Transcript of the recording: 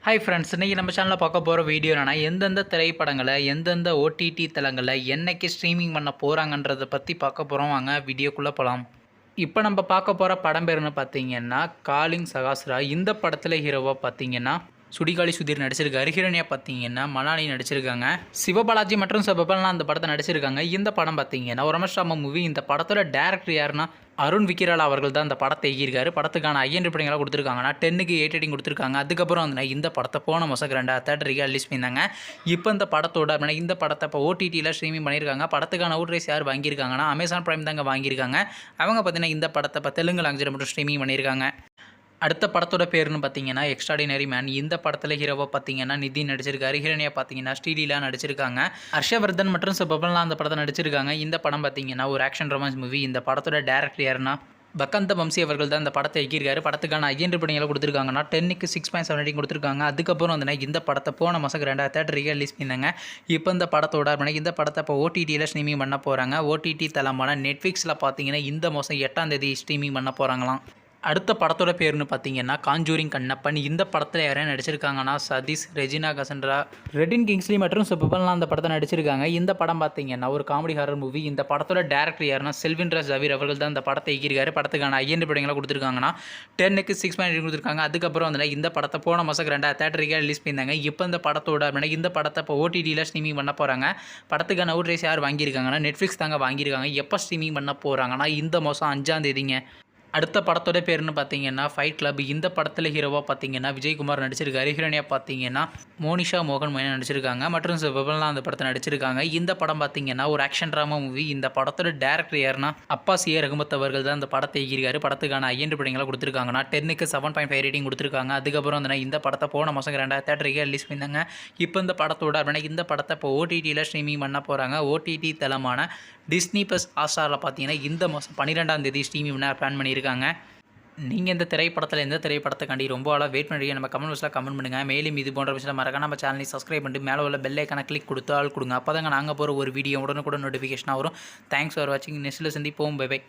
Hi friends, இன்றைக்கி நம்ம சேனலில் பார்க்க போகிற வீடியோ என்னென்னா, எந்தெந்த திரைப்படங்களை எந்தெந்த ஓடிடி தளங்களில் என்னைக்கு ஸ்ட்ரீமிங் பண்ண போகிறாங்கன்றதை பற்றி பார்க்க போகிறோம். வாங்க வீடியோக்குள்ளே போகலாம். இப்போ நம்ம பார்க்க போகிற படம் பேருன்னு பார்த்தீங்கன்னா காலிங் சகாஸ்ரா. இந்த படத்தில் ஹீரோவாக பார்த்தீங்கன்னா சுடிகாலி சுதீர் நடிச்சிருக்காரு. ஹீரோனியா பார்த்தீங்கன்னா மலானி நடிச்சிருக்காங்க. சிவபாலாஜி மற்றும் சிவபாலனா அந்த படத்தை நடிச்சிருக்காங்க. இந்த படம் பார்த்தீங்கன்னா ஒரு ரமேஷ்ராம மூவி. இந்த படத்தோட டேரக்டர் யாருன்னா அருண் விக்கிராலா அவர்கள் தான் இந்த படத்தை இயக்கியிருக்காரு. படத்துக்கான ஐஎன் ரேட்டிங்லாம் கொடுத்துருக்காங்கன்னா 10க்கு 8 ரேட்டிங் கொடுத்துருக்காங்க. அதுக்கப்புறம் வந்து இந்த படத்தை போன மாதம் 2 தேட்டருக்கு ரிலீஸ் பண்ணியிருந்தாங்க. இப்போ இந்த படத்தோட இந்த படத்தை இப்போ ஓடிடியில் ஸ்ட்ரீமிங் பண்ணியிருக்காங்க. படத்துக்கான அவுட்ரைஸ் யார் வாங்கியிருக்காங்கன்னா அமேசான் பிரைம் தாங்க வாங்கியிருக்காங்க. அவங்க பார்த்தீங்கன்னா இந்த படத்தை இப்போ தெலுங்கு லாங்குவேஜில் மட்டும் ஸ்ட்ரீமிங் பண்ணியிருக்காங்க. அடுத்த படத்தோட பேருன்னு பார்த்தீங்கன்னா எக்ஸ்ட்ராடினரி மேன். இந்த படத்தில் ஹீரோவாக பார்த்தீங்கன்னா நிதின் நடிச்சிருக்காரு. ஹீரோனியா பார்த்தீங்கன்னா ஸ்ரீலீலா நடிச்சிருக்காங்க. ஹர்ஷவர்தன் மற்றும் சுபபன்லாம் அந்த படத்தை நடிச்சிருக்காங்க. இந்த படம் பார்த்தீங்கன்னா ஒரு ஆக்ஷன் ரொமான்ஸ் மூவி. இந்த படத்தோட டேரக்டர் யாருன்னா பக்கந்த வம்சி அவர்கள் தான் இந்த படத்தை இயக்கியிருக்காரு. படத்துக்கான ஐஎன் ரேட்டிங்லாம் கொடுத்துருக்காங்கன்னா 10க்கு 6.7 ரேட்டிங் கொடுத்துருக்காங்க. அதுக்கப்புறம் வந்து இந்த படத்தை போன மாதம் 2 தேட்டருக்கு ரிலீஸ் பண்ணியிருந்தாங்க. இப்போ இந்த படத்தோட இந்த படத்தை இப்போ ஓடிடியில் ஸ்ட்ரீமிங் பண்ண போகிறாங்க. ஓடிடி தளமான நெட்ஃப்ளிக்ஸில் பார்த்தீங்கன்னா இந்த மாதம் 8ஆம் தேதி ஸ்ட்ரீமிங் பண்ண போகிறாங்களாம். அடுத்த படத்தோட பேருன்னு பார்த்தீங்கன்னா காஞ்சூரிங் கண்ணப்பன். இந்த படத்தில் யாரையும் நடிச்சிருக்காங்கன்னா சதீஷ், ரெஜினா கசன்ட்ரா, ரெடின் கிங்ஸ்லி மற்றும் சுபபன்லாம் அந்த படத்தை நடிச்சிருக்காங்க. இந்த படம் பார்த்தீங்கன்னா ஒரு காமெடி ஹாரர் மூவி. இந்த படத்தோட டேரக்டர் யாருன்னா செல்வின் ஜவீர் அவர்கள் தான் இந்த படத்தை இயக்கியிருக்காரு. படத்துக்கான ஐஎன் ரேட்டிங்லாம் கொடுத்துருக்காங்கன்னா 10க்கு 6.8 கொடுத்துருக்காங்க. அதுக்கப்புறம் வந்து இந்த படத்தை போன மாதம் 2 தேட்டருக்கு ரிலீஸ் பண்ணியிருந்தாங்க. இப்போ இந்த படத்தோட இந்த படத்தை இப்போ ஓடிடியில் ஸ்ட்ரீமிங் பண்ண போகிறாங்க. படத்துக்கான அவுட்ரைஸ் யார் வாங்கியிருக்காங்கன்னா நெட்ஃப்ளிக்ஸ் தாங்க வாங்கியிருக்காங்க. எப்போ ஸ்ட்ரீமிங் பண்ண போகிறாங்கன்னா இந்த மாதம் 5ஆம் தேதிங்க. அடுத்த படத்தோட பேருன்னு பார்த்தீங்கன்னா ஃபைட் கிளப். இந்த படத்தில் ஹீரோவாக பார்த்தீங்கன்னா விஜயகுமார் நடிச்சிருக்காரு. ஹீரோனியாக பார்த்தீங்கன்னா மோனிஷா மோகன் மேனன் நடிச்சிருக்காங்க மற்றும் சிவபன்லாம் அந்த படத்தை நடிச்சிருக்காங்க. இந்த படம் பார்த்தீங்கன்னா ஒரு ஆக்ஷன் ட்ராமா மூவி. இந்த படத்தோட டேரக்டர் யாருன்னா அப்பாஸ் ஏ ரகுமத் அவர்கள் தான் இந்த படத்தை இயக்கியிருக்காரு. படத்துக்கான ஐஎன் ரேட்டிங்லாம் கொடுத்துருக்காங்கன்னா 10க்கு 7.5 ரேட்டிங் கொடுத்துருக்காங்க. அதுக்கப்புறம் வந்து இந்த படத்தை போன மாதம் 2 தேட்டருக்கு ரிலீஸ் பண்ணியிருந்தாங்க. இப்போ இந்த படத்தோட இந்த படத்தை இப்போ ஓடிடியில் ஸ்ட்ரீமிங் பண்ண போகிறாங்க. ஓடிடி தளமான டிஸ்னி ப்ளஸ் ஹாட்ஸ்டாரில் பார்த்தீங்கன்னா இந்த மாதம் 12ஆம் தேதி ஸ்ட்ரீமிங் பண்ண பிளான் பண்ணியிருக்காங்க. நீங்கள் இந்த திரைப்படத்தில் எந்த திரைப்படத்துக்காண்டி ரொம்ப ஆளாக வெயிட் பண்ணுறீங்க நம்ம கமெண்ட் பாக்ஸில் கமெண்ட் பண்ணுங்கள். மேலும் இது போன்ற விஷயம் மறக்காம நம்ம சேனலை சப்ஸ்கிரைப் பண்ணிட்டு மேலே உள்ள பெல் ஐக்கான கிளிக் கொடுத்தால் கொடுங்க. அப்போ தாங்க நாங்கள் போகிற ஒரு வீடியோ உடனுக்குடன் நோட்டிஃபிகேஷனாக வரும். தேங்க்ஸ் ஃபார் வாட்சிங். நெக்ஸ்ட்டில் சந்திப்போம். Bye by.